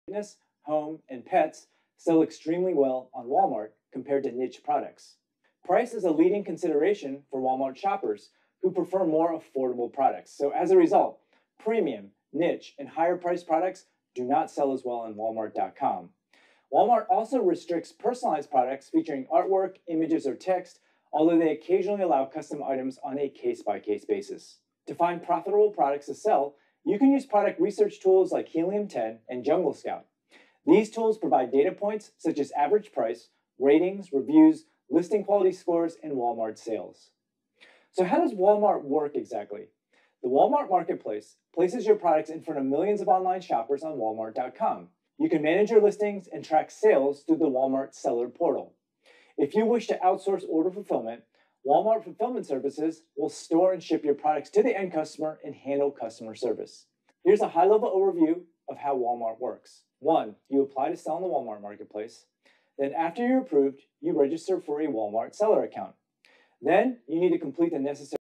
Fitness, home, and pets sell extremely well on Walmart compared to niche products. Price is a leading consideration for Walmart shoppers who prefer more affordable products. So as a result, premium, niche, and higher priced products do not sell as well on Walmart.com. Walmart also restricts personalized products featuring artwork, images, or text, although they occasionally allow custom items on a case-by-case basis. To find profitable products to sell, you can use product research tools like Helium 10 and Jungle Scout. These tools provide data points such as average price, ratings, reviews, listing quality scores, and Walmart sales. So how does Walmart work exactly? The Walmart Marketplace places your products in front of millions of online shoppers on Walmart.com. You can manage your listings and track sales through the Walmart Seller Portal. If you wish to outsource order fulfillment, Walmart Fulfillment Services will store and ship your products to the end customer and handle customer service. Here's a high-level overview of how Walmart works. 1. You apply to sell on the Walmart Marketplace. Then after you're approved, you register for a Walmart Seller account. Then you need to complete the necessary